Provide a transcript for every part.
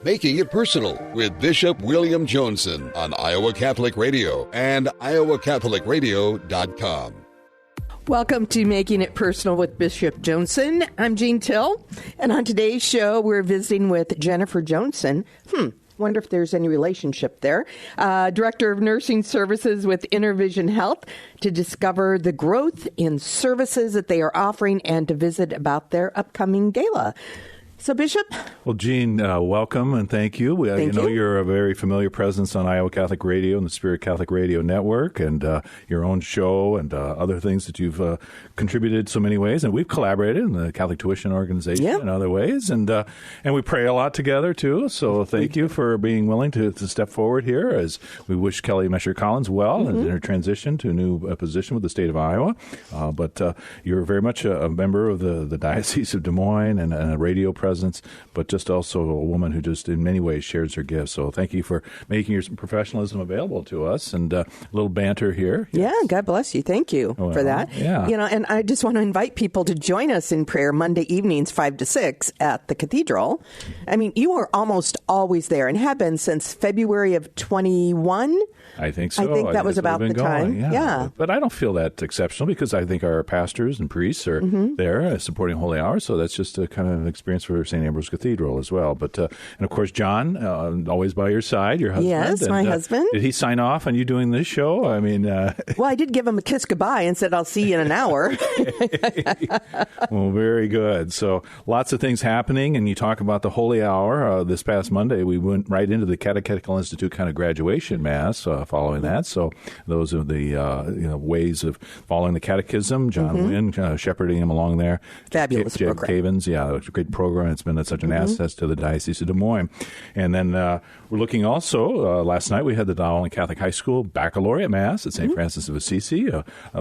Making It Personal with Bishop William Joensen on Iowa Catholic Radio and iowacatholicradio.com. Welcome to Making It Personal with Bishop Joensen. I'm Jean Till, and on today's show, we're visiting with Jennifer Joensen. Wonder if there's any relationship there. Director of Nursing Services with InnerVisions Health, to discover the growth in services that they are offering and to visit about their upcoming gala. So, Bishop? Well, Jean, welcome and thank you. Thank you. You're a very familiar presence on Iowa Catholic Radio and the Spirit Catholic Radio Network and your own show and other things that you've contributed so many ways. And we've collaborated in the Catholic Tuition Organization in other ways. And we pray a lot together, too. So thank you for being willing to step forward here as we wish Kelly Mesher-Collins well in her transition to a new position with the state of Iowa. But you're very much a member of the Diocese of Des Moines and a radio presence, but just also a woman who just in many ways shares her gifts. So thank you for making your professionalism available to us and a little banter here. Yeah, God bless you. Thank you for that. Yeah. And I just want to invite people to join us in prayer Monday evenings, 5 to 6 at the Cathedral. I mean, you are almost always there and have been since February of 21. I think so. I think that was about the time. Yeah. But I don't feel that exceptional because I think our pastors and priests are there supporting Holy Hour. So that's just a kind of an experience for St. Ambrose Cathedral as well. But and of course, John, always by your side, your husband. Yes, my husband. Did he sign off on you doing this show? I mean, well, I did give him a kiss goodbye and said, I'll see you in an hour. Well, very good. So lots of things happening. And you talk about the Holy Hour. This past Monday, we went right into the Catechetical Institute kind of graduation mass following that. So those are the ways of following the catechism. John Wynn shepherding him along there. Fabulous Jeb program. Cavens, a great program. It's been such an asset to the Diocese of Des Moines. And then we're looking also, last night we had the Donnelly Catholic High School Baccalaureate Mass at St. Francis of Assisi.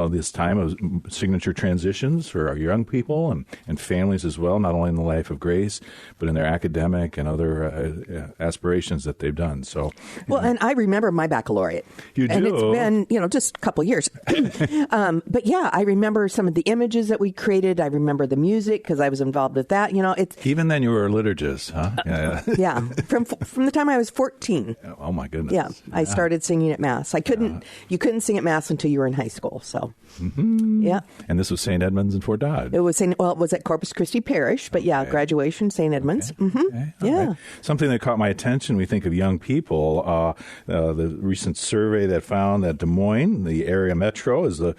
This time of signature transitions for our young people and families as well, not only in the life of grace, but in their academic and other aspirations that they've done. So, and I remember my baccalaureate. You do? And it's been, just a couple years. But yeah, I remember some of the images that we created. I remember the music because I was involved with that. It's even then you were a liturgist, huh? Yeah. From the time I was 14. Oh my goodness. Yeah, I started singing at Mass. You couldn't sing at Mass until you were in high school. So, yeah. And this was St. Edmunds in Fort Dodd. It was it was at Corpus Christi Parish, but graduation, St. Edmunds. Okay. Yeah. Right. Something that caught my attention, we think of young people, the recent survey that found that Des Moines, the area metro, is the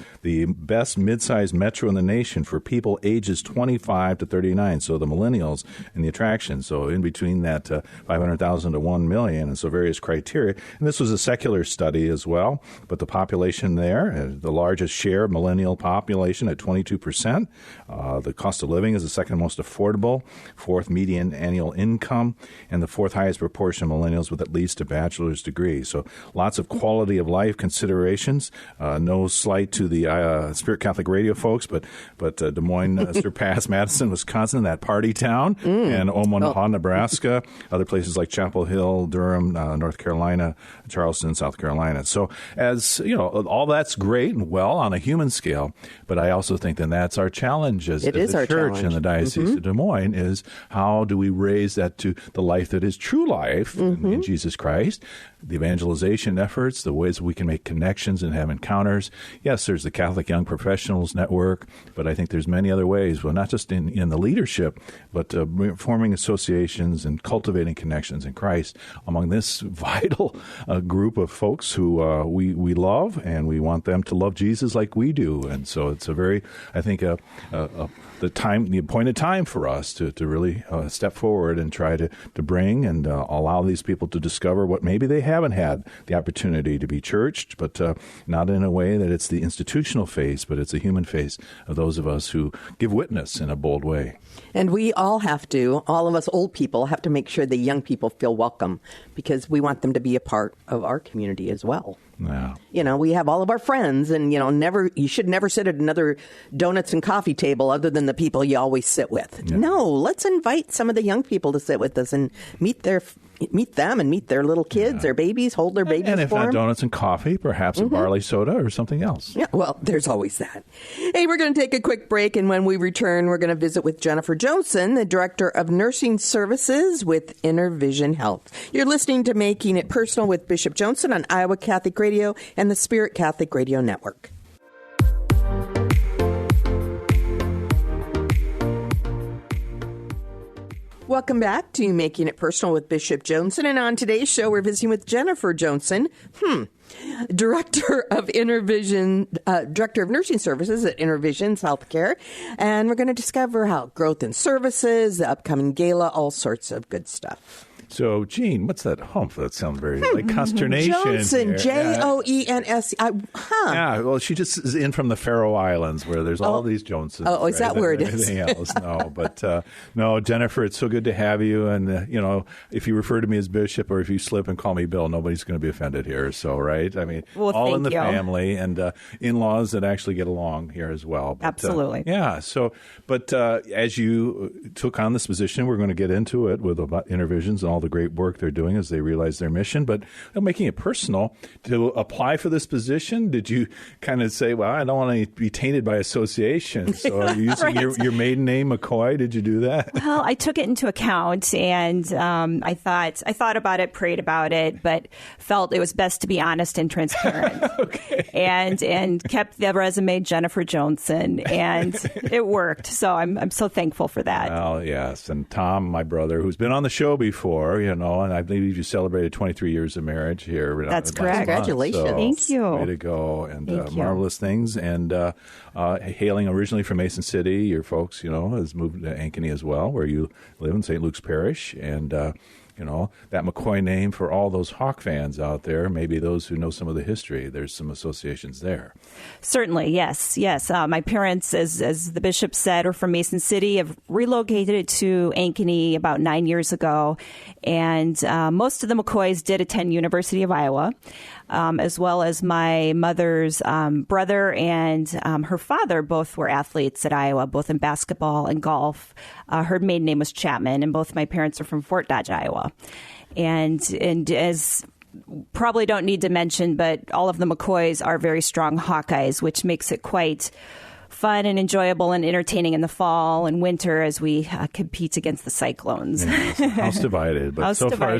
best mid-sized metro in the nation for people ages 25 to 39, so the millennials and the attraction. So in between that 500,000 to 1 million, and so various criteria. And this was a secular study as well, but the population there, the largest share of millennial population at 22%. The cost of living is the second most affordable, fourth median annual income, and the fourth highest proportion of millennials with at least a bachelor's degree. So lots of quality of life considerations. No slight to the Spirit Catholic Radio folks, but Des Moines surpassed Madison, Wisconsin, that party town, and Omaha, Nebraska, other places like Chapel Hill, Durham, North Carolina, Charleston, South Carolina. So as all that's great and well on a human scale, but I also think that that's our challenge as a church in the Diocese of Des Moines is how do we raise that to the life that is true life in Jesus Christ, the evangelization efforts, the ways we can make connections and have encounters. Yes, there's the Catholic Young Professionals Network, but I think there's many other ways, well, not just in the leadership, but forming associations and cultivating connections in Christ among this vital group of folks who we love, and we want them to love Jesus like we do. And so it's a very, I think, the appointed time for us to really step forward and try to bring and allow these people to discover what maybe they haven't had the opportunity to be churched, but not in a way that it's the institutional face, but it's the human face of those of us who give witness in a bold way. And we all of us old people have to make sure the young people feel welcome because we want them to be a part of our community as well. Yeah. We have all of our friends and, you should never sit at another donuts and coffee table other than the people you always sit with. Yeah. No, let's invite some of the young people to sit with us and meet their meet them and meet their little kids, their babies, hold their babies and if for not them. donuts and coffee, perhaps a barley soda or something else. Yeah, well, there's always that. Hey, we're going to take a quick break, and when we return, we're going to visit with Jennifer Joensen, the Director of Nursing Services with InnerVisions Health. You're listening to Making It Personal with Bishop Joensen on Iowa Catholic Radio and the Spirit Catholic Radio Network. Welcome back to Making It Personal with Bishop Joensen. And on today's show, we're visiting with Jennifer Joensen, Director of Director of Nursing Services at InnerVisions Healthcare. And we're going to discover how growth in services, the upcoming gala, all sorts of good stuff. So, Jean, what's that hump? That sounds very like consternation. Joensen, Joensen. Yeah, well, she just is in from the Faroe Islands where there's all these Joensens. Oh, is that where it is? Everything else, no. But, no, Jennifer, it's so good to have you. And, if you refer to me as Bishop or if you slip and call me Bill, nobody's going to be offended here. So, right? I mean, all in the family and in-laws that actually get along here as well. But, absolutely. Yeah. So, but as you took on this position, we're going to get into it with about InnerVisions and all the great work they're doing as they realize their mission. But making it personal, to apply for this position, did you kind of say, well, I don't want to be tainted by association? So are you using your maiden name, McCoy? Did you do that? Well, I took it into account, and I thought about it, prayed about it, but felt it was best to be honest and transparent. Okay. And kept the resume Jennifer Joensen, and it worked. So I'm so thankful for that. Well, yes. And Tom, my brother, who's been on the show before, and I believe you celebrated 23 years of marriage here. That's correct. Congratulations. So, thank you. Way to go. And Thank you. marvelous things. And hailing originally from Mason City, your folks, has moved to Ankeny as well, where you live in St. Luke's Parish. And that McCoy name for all those Hawk fans out there, maybe those who know some of the history, there's some associations there. Certainly, yes. My parents, as the bishop said, are from Mason City, have relocated to Ankeny about 9 years ago. And most of the McCoys did attend University of Iowa, as well as my mother's brother and her father both were athletes at Iowa, both in basketball and golf. Her maiden name was Chapman, and both my parents are from Fort Dodge, Iowa. And as probably don't need to mention, but all of the McCoys are very strong Hawkeyes, which makes it quite fun and enjoyable and entertaining in the fall and winter as we compete against the Cyclones. Yes, house divided, but so far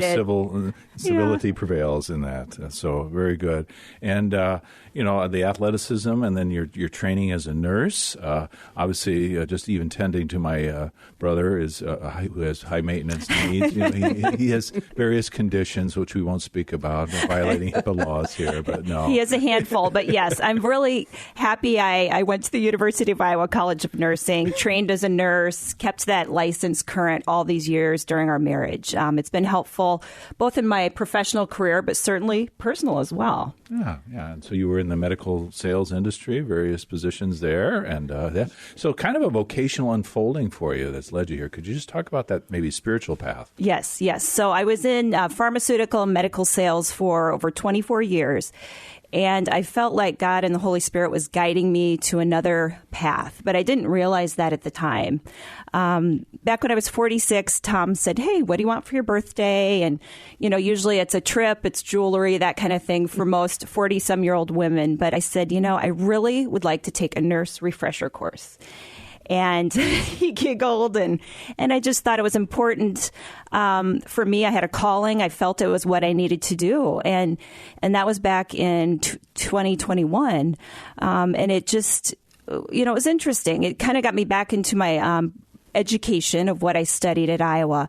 civility prevails in that. So very good. And the athleticism, and then your training as a nurse. Obviously, just even tending to my brother who has high maintenance needs. He has various conditions which we won't speak about, violating HIPAA laws here. But no, he has a handful. But yes, I'm really happy. I went to the University of Iowa College of Nursing, trained as a nurse, kept that license current all these years during our marriage. It's been helpful both in my professional career, but certainly personal as well. Yeah. And so you were in the medical sales industry, various positions there, and so kind of a vocational unfolding for you that's led you here. Could you just talk about that maybe spiritual path? Yes. So I was in pharmaceutical and medical sales for over 24 years. And I felt like God and the Holy Spirit was guiding me to another path, but I didn't realize that at the time. Back when I was 46, Tom said, "Hey, what do you want for your birthday?" And, usually it's a trip, it's jewelry, that kind of thing for most 40-some-year-old women. But I said, I really would like to take a nurse refresher course. And he giggled, and I just thought it was important for me. I had a calling. I felt it was what I needed to do, and that was back in 2021. And it just, it was interesting. It kind of got me back into my education of what I studied at Iowa.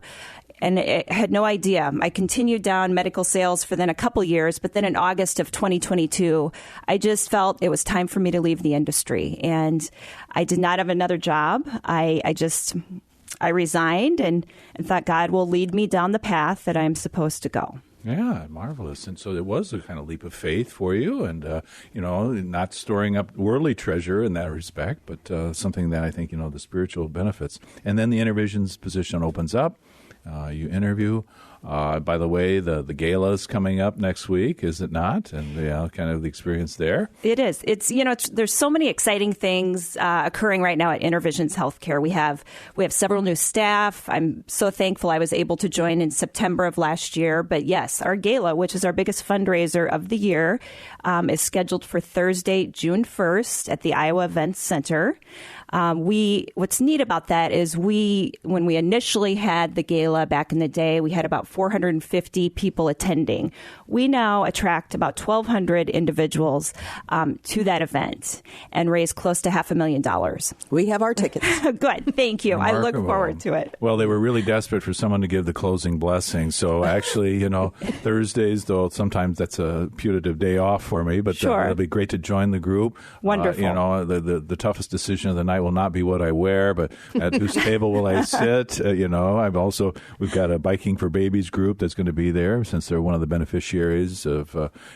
And I had no idea. I continued down medical sales for then a couple years, but then in August of 2022, I just felt it was time for me to leave the industry. And I did not have another job. I resigned and thought God will lead me down the path that I'm supposed to go. Yeah, marvelous. And so it was a kind of leap of faith for you, and, not storing up worldly treasure in that respect, but something that I think, the spiritual benefits. And then the InnerVisions position opens up. you interview. By the way, the Gala is coming up next week, is it not? And kind of the experience there. It is. There's so many exciting things occurring right now at InnerVisions Healthcare. We have several new staff. I'm so thankful I was able to join in September of last year. But yes, our Gala, which is our biggest fundraiser of the year, is scheduled for Thursday, June 1st at the Iowa Events Center. What's neat about that is when we initially had the Gala back in the day, we had about 450 people attending. We now attract about 1,200 individuals to that event and raise close to $500,000. We have our tickets. Good. Thank you. Remarkable. I look forward to it. Well, they were really desperate for someone to give the closing blessing. So actually, Thursdays, though sometimes that's a putative day off for me, but sure. It'll be great to join the group. Wonderful. The toughest decision of the night will not be what I wear, but at whose table will I sit? We've got a Biking for Babies group that's going to be there since they're one of the beneficiaries of,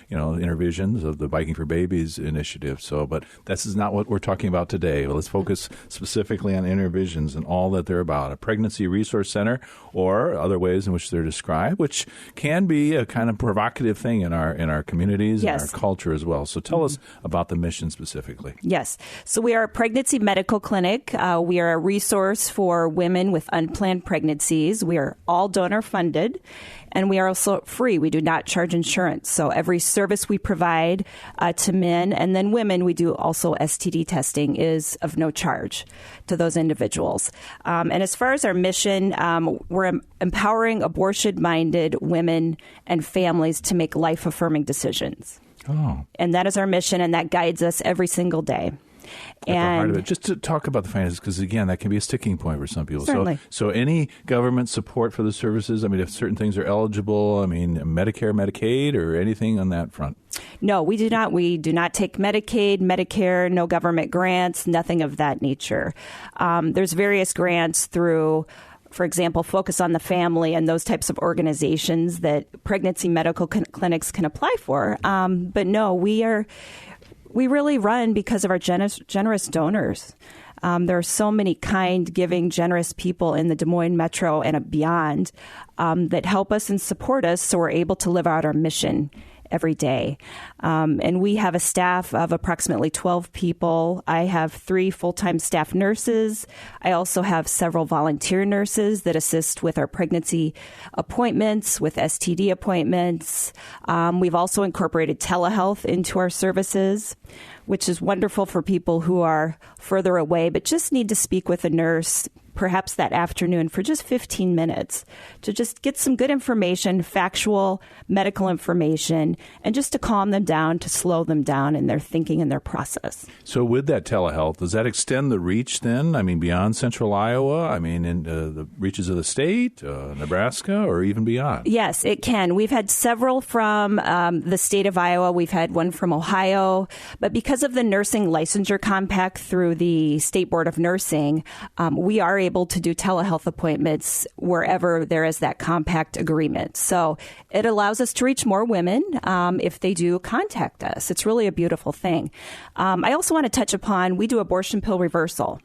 InnerVisions of the Biking for Babies initiative. So, but this is not what we're talking about today. Well, let's focus specifically on InnerVisions and all that they're about. A pregnancy resource center or other ways in which they're described, which can be a kind of provocative thing in our communities yes. and our culture as well. So tell us about the mission specifically. Yes. So we are a pregnancy medical clinic. We are a resource for women with unplanned pregnancies. We are all donor funded, and we are also free. We do not charge insurance. So every service we provide to men and then women, we do also STD testing, is of no charge to those individuals. And as far as our mission, we're empowering abortion-minded women and families to make life-affirming decisions. Oh. And that is our mission, and that guides us every single day. At the heart of it. Just to talk about the finances, because again, that can be a sticking point for some people. Certainly. So any government support for the services? I mean, if certain things are eligible, Medicare, Medicaid, or anything on that front? No, we do not. We do not take Medicaid, Medicare, no government grants, nothing of that nature. There's various grants through, for example, Focus on the Family and those types of organizations that pregnancy medical clinics can apply for. But no, we really run because of our generous donors. There are so many kind, giving, generous people in the Des Moines Metro and beyond that help us and support us so we're able to live out our mission every day. And we have a staff of approximately 12 people. I have 3 full-time staff nurses. I also have several volunteer nurses that assist with our pregnancy appointments, with STD appointments. We've also incorporated telehealth into our services, which is wonderful for people who are further away but just need to speak with a nurse perhaps that afternoon for just 15 minutes to just get some good information, factual medical information, and just to calm them down, to slow them down in their thinking and their process. So with that telehealth, does that extend the reach then? Beyond central Iowa? In the reaches of the state, Nebraska, or even beyond? Yes, it can. We've had several from the state of Iowa. We've had one from Ohio. But because of the nursing licensure compact through the State Board of Nursing, we are able to do telehealth appointments wherever there is that compact agreement. So it allows us to reach more women if they do contact us. It's really a beautiful thing. I also want to touch upon, we do abortion pill reversal.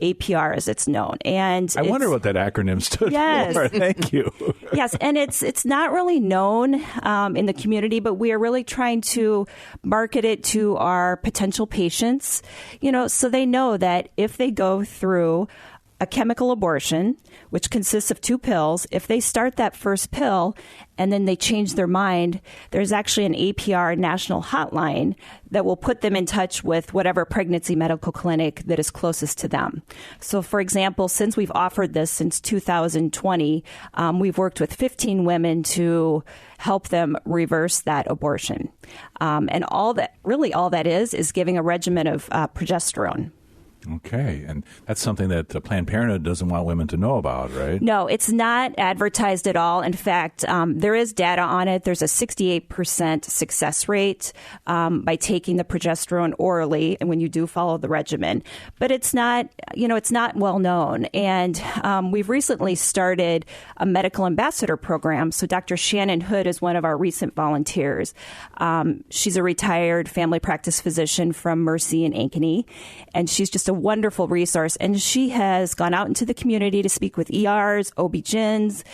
APR, as it's known. And I wonder what that acronym stood for. Thank you. Yes, and it's not really known in the community, but we are really trying to market it to our potential patients, so they know that if they go through a chemical abortion, which consists of 2 pills, if they start that first pill and then they change their mind, there's actually an APR national hotline that will put them in touch with whatever pregnancy medical clinic that is closest to them. So, for example, since we've offered this since 2020, we've worked with 15 women to help them reverse that abortion. And all that is giving a regimen of progesterone. Okay. And that's something that Planned Parenthood doesn't want women to know about, right? No, it's not advertised at all. In fact, there is data on it. There's a 68% success rate by taking the progesterone orally and when you do follow the regimen. But it's not, it's not well known. And we've recently started a medical ambassador program. So Dr. Shannon Hood is one of our recent volunteers. She's a retired family practice physician from Mercy in Ankeny. And she's just just a wonderful resource. And she has gone out into the community to speak with ERs, OB-GYNs,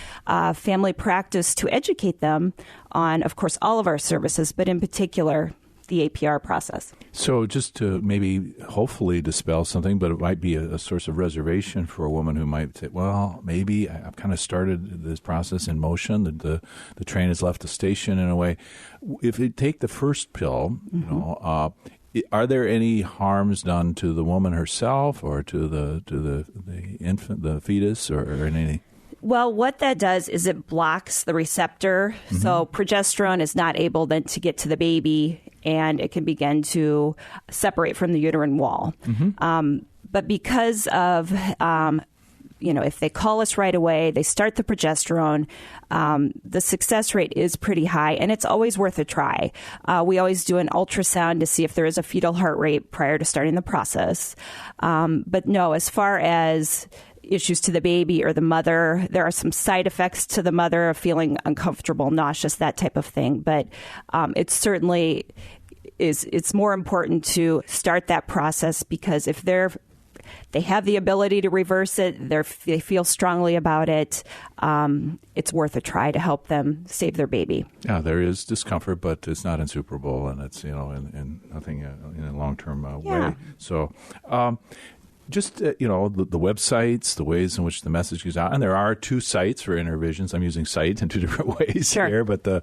family practice to educate them on, of course, all of our services, but in particular, the APR process. So just to maybe hopefully dispel something, but it might be a source of reservation for a woman who might say, well, maybe I've kind of started this process in motion. The train has left the station in a way. If you take the first pill, are there any harms done to the woman herself or to the infant, the fetus, or anything? Well, what that does is it blocks the receptor. Mm-hmm. So progesterone is not able then to get to the baby, and it can begin to separate from the uterine wall. Mm-hmm. But because of, if they call us right away, they start the progesterone, the success rate is pretty high, and it's always worth a try. We always do an ultrasound to see if there is a fetal heart rate prior to starting the process. But no, as far as issues to the baby or the mother, there are some side effects to the mother of feeling uncomfortable, nauseous, that type of thing. But it certainly it's more important to start that process, because if they have the ability to reverse it, they feel strongly about it, it's worth a try to help them save their baby. Yeah, there is discomfort, but it's not insuperable, and it's, in nothing in a long-term way. So just, the websites, the ways in which the message goes out. And there are 2 sites for InnerVisions. I'm using site in 2 different ways here, but the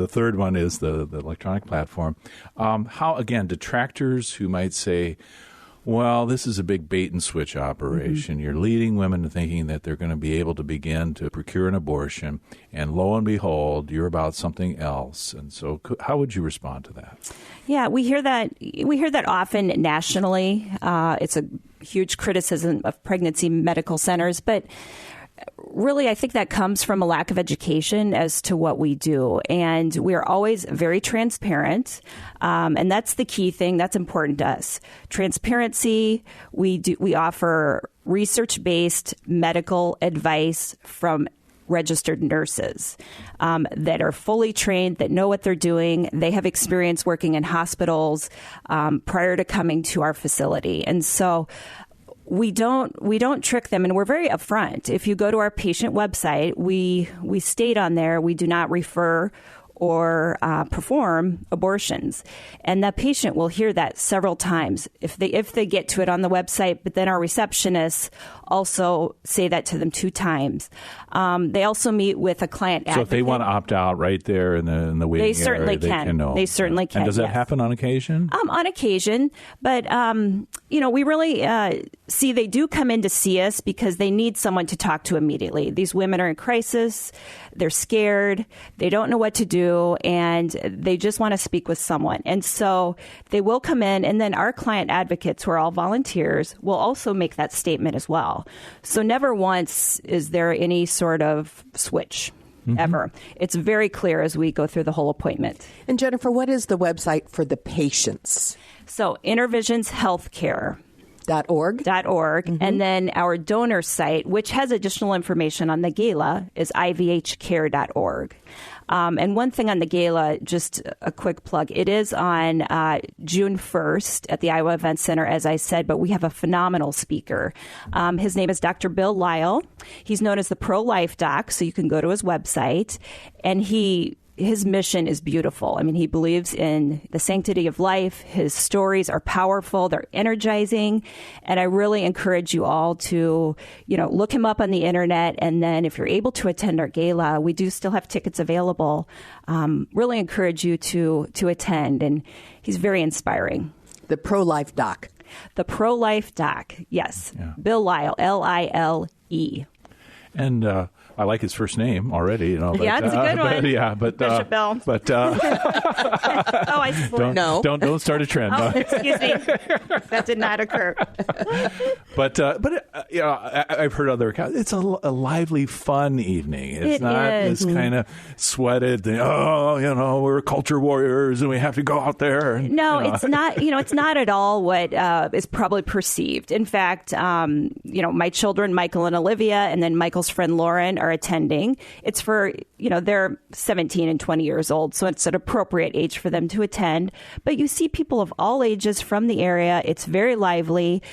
third one is the electronic platform. How, again, detractors who might say, well, this is a big bait and switch operation. Mm-hmm. You're leading women to thinking that they're going to be able to begin to procure an abortion, and lo and behold, you're about something else. And so how would you respond to that? Yeah, we hear that often nationally. It's a huge criticism of pregnancy medical centers, but really, I think that comes from a lack of education as to what we do. And we are always very transparent. And that's the key thing that's important to us. Transparency. We offer research-based medical advice from registered nurses that are fully trained, that know what they're doing. They have experience working in hospitals prior to coming to our facility. And so we don't trick them, and we're very upfront. If you go to our patient website, we state on there we do not refer or perform abortions, and the patient will hear that several times if they get to it on the website. But then our receptionists also say that to them 2 times. They also meet with a client advocate. So if they want to opt out right there in the waiting area, they can know. They certainly can. And does that happen on occasion? On occasion, but we really see they do come in to see us because they need someone to talk to immediately. These women are in crisis. They're scared. They don't know what to do, and they just want to speak with someone. And so they will come in, and then our client advocates, who are all volunteers, will also make that statement as well. So never once is there any sort of switch. Mm-hmm. Ever. It's very clear as we go through the whole appointment. And Jennifer, what is the website for the patients? So InnerVisions Healthcare. .org. Mm-hmm. And then our donor site, which has additional information on the Gala, is ivhcare.org. And one thing on the Gala, just a quick plug, it is on June 1st at the Iowa Event Center, as I said, but we have a phenomenal speaker. His name is Dr. Bill Lyle. He's known as the Pro-Life Doc, so you can go to his website, and his mission is beautiful. I mean, he believes in the sanctity of life. His stories are powerful. They're energizing. And I really encourage you all to, look him up on the internet. And then if you're able to attend our gala, we do still have tickets available. Really encourage you to attend. And he's very inspiring. The Pro-Life Doc. The Pro-Life Doc. Yes. Yeah. Bill Lyle, L-I-L-E. And I like his first name already, But, yeah, it's a good one. Bishop Bill. But I swore. Don't start a trend. Excuse me, that did not occur. But I've heard other accounts. It's a lively, fun evening. It's not this kind of sweated. We're culture warriors and we have to go out there. And, it's not. It's not at all what is probably perceived. In fact, my children, Michael and Olivia, and then Michael's friend Lauren, are attending. It's for, they're 17 and 20 years old, so it's an appropriate age for them to attend. But you see people of all ages from the area. It's very lively.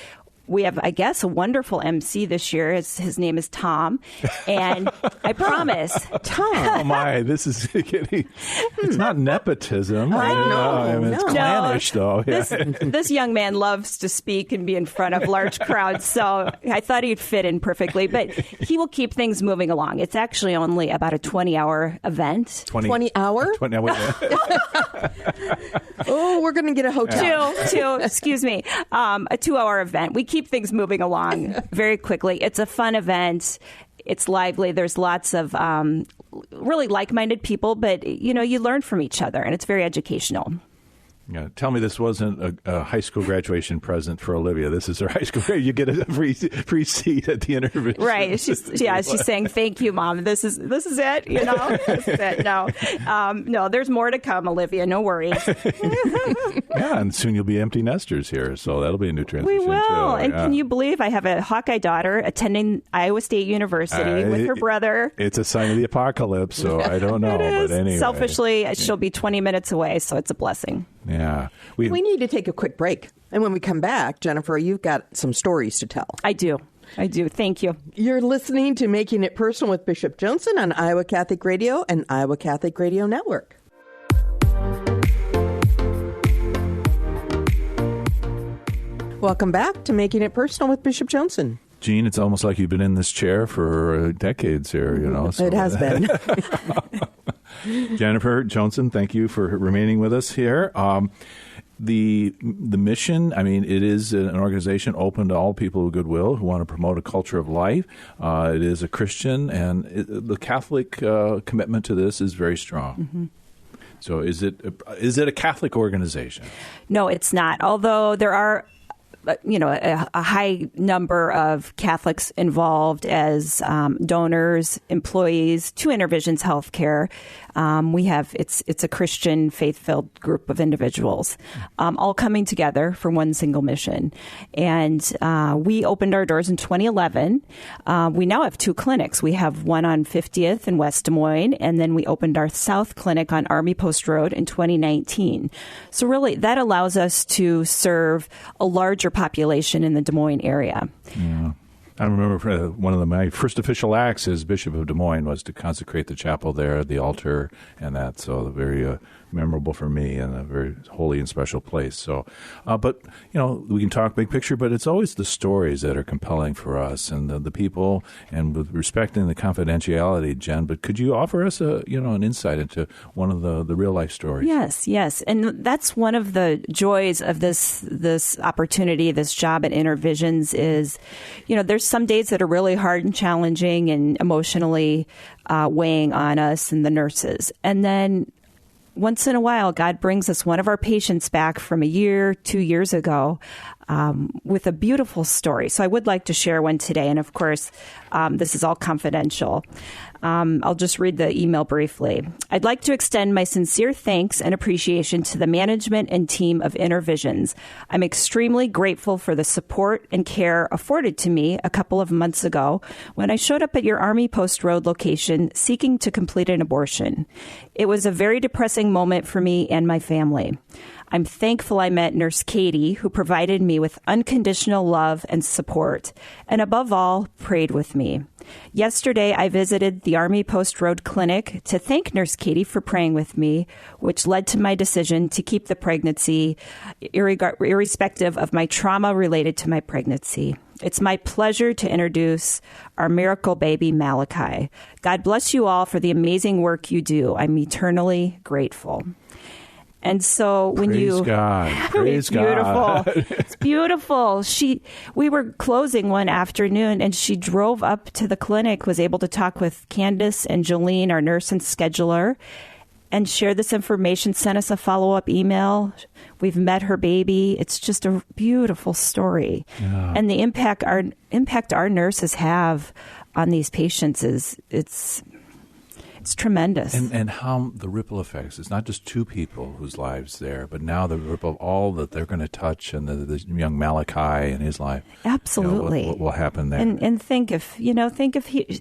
We have, I guess, a wonderful MC this year. His name is Tom. And I promise. Tom. Oh, my. This is getting... It's not nepotism. I mean, it's clannish, though. This young man loves to speak and be in front of large crowds, so I thought he'd fit in perfectly. But he will keep things moving along. It's actually only about a 20-hour event. 20 hour? 20 hour. Oh, we're going to get a hotel. Excuse me. A 2-hour event. We keep things moving along very quickly. It's a fun event. It's lively. There's lots of really like-minded people, but, you learn from each other, and it's very educational. Yeah, tell me this wasn't a high school graduation present for Olivia. This is her high school. You get a free seat at the InnerVisions. Right. She's saying, "Thank you, Mom. This is it. This is it." No, there's more to come, Olivia. No worries. Yeah, and soon you'll be empty nesters here, so that'll be a new transition. We will. Too. And can you believe I have a Hawkeye daughter attending Iowa State University with her brother? It's a sign of the apocalypse, so I don't know. But anyway, selfishly, she'll be 20 minutes away, so it's a blessing. Yeah. We need to take a quick break. And when we come back, Jennifer, you've got some stories to tell. I do. Thank you. You're listening to Making It Personal with Bishop Joensen on Iowa Catholic Radio and Iowa Catholic Radio Network. Welcome back to Making It Personal with Bishop Joensen. Jean, it's almost like you've been in this chair for decades here, So. It has been. Jennifer Joensen, thank you for remaining with us here. The mission, it is an organization open to all people of goodwill who want to promote a culture of life. It is a Christian, and the Catholic commitment to this is very strong. Mm-hmm. So is it a Catholic organization? No, it's not. Although there are a high number of Catholics involved as donors, employees to InnerVisions Healthcare. It's a Christian faith-filled group of individuals, all coming together for one single mission. And we opened our doors in 2011. We now have 2 clinics. We have one on 50th in West Des Moines, and then we opened our South Clinic on Army Post Road in 2019. So really, that allows us to serve a larger population in the Des Moines area. Yeah. I remember one of my first official acts as Bishop of Des Moines was to consecrate the chapel there, the altar, and that. So very memorable for me and a very holy and special place. So, but, we can talk big picture, but it's always the stories that are compelling for us and the people, and with respecting the confidentiality, Jen. But could you offer us an insight into one of the real life stories? Yes. And that's one of the joys of this opportunity, this job at InnerVisions is, there's some days that are really hard and challenging and emotionally weighing on us and the nurses. And then once in a while, God brings us one of our patients back from 2 years ago with a beautiful story. So I would like to share one today. And of course, this is all confidential. I'll just read the email briefly. I'd like to extend my sincere thanks and appreciation to the management and team of InnerVisions. I'm extremely grateful for the support and care afforded to me a couple of months ago when I showed up at your Army Post Road location seeking to complete an abortion. It was a very depressing moment for me and my family. I'm thankful I met Nurse Katie, who provided me with unconditional love and support, and above all, prayed with me. Yesterday, I visited the Army Post Road Clinic to thank Nurse Katie for praying with me, which led to my decision to keep the pregnancy, irrespective of my trauma related to my pregnancy. It's my pleasure to introduce our miracle baby, Malachi. God bless you all for the amazing work you do. I'm eternally grateful. And so when Praise God. Praise God. It's beautiful. We were closing one afternoon and she drove up to the clinic, was able to talk with Candace and Jolene, our nurse and scheduler, and share this information, sent us a follow-up email. We've met her baby. It's just a beautiful story. Yeah. And the impact our nurses have on these patients it's tremendous. And how the ripple effects. It's not just 2 people whose lives there, but now the ripple of all that they're going to touch and the young Malachi and his life. Absolutely. What will happen there. And think if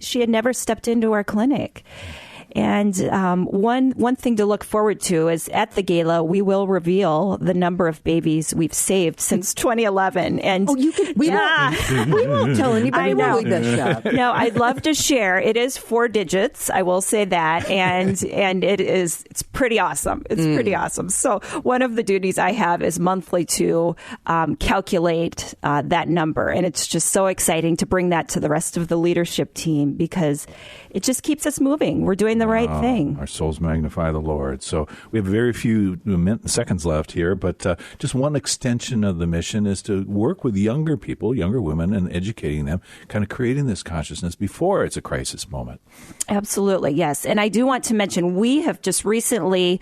she had never stepped into our clinic. And one thing to look forward to is at the gala, we will reveal the number of babies we've saved since 2011. And we won't tell anybody. Really, Bishop. No, I'd love to share. It is 4 digits. I will say that, and it's pretty awesome. It's pretty awesome. So one of the duties I have is monthly to calculate that number, and it's just so exciting to bring that to the rest of the leadership team because it just keeps us moving. We're doing the right thing. Our souls magnify the Lord. So we have very few seconds left here, but just one extension of the mission is to work with younger people, younger women, and educating them, kind of creating this consciousness before it's a crisis moment. Absolutely, yes. And I do want to mention we have just recently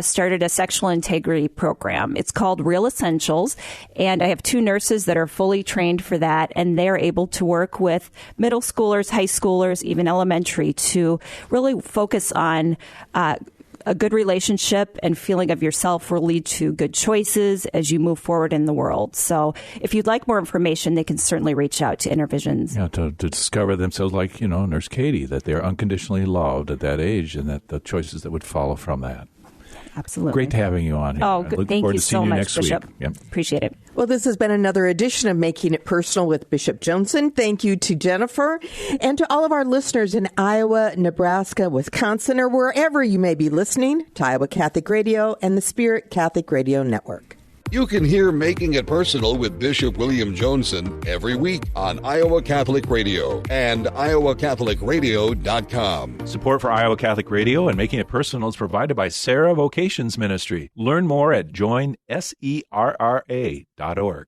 started a sexual integrity program. It's called Real Essentials, and I have 2 nurses that are fully trained for that, and they're able to work with middle schoolers, high schoolers, even elementary to really focus on a good relationship and feeling of yourself will lead to good choices as you move forward in the world. So if you'd like more information, they can certainly reach out to InnerVisions. Yeah, to discover themselves like, Nurse Katie, that they're unconditionally loved at that age and that the choices that would follow from that. Absolutely. Great having you on here. Oh, good. Thank you so much, Bishop. Yep. Appreciate it. Well, this has been another edition of Making It Personal with Bishop Joensen. Thank you to Jennifer and to all of our listeners in Iowa, Nebraska, Wisconsin, or wherever you may be listening to Iowa Catholic Radio and the Spirit Catholic Radio Network. You can hear Making It Personal with Bishop William Joensen every week on Iowa Catholic Radio and iowacatholicradio.com. Support for Iowa Catholic Radio and Making It Personal is provided by Sarah Vocations Ministry. Learn more at joinserra.org.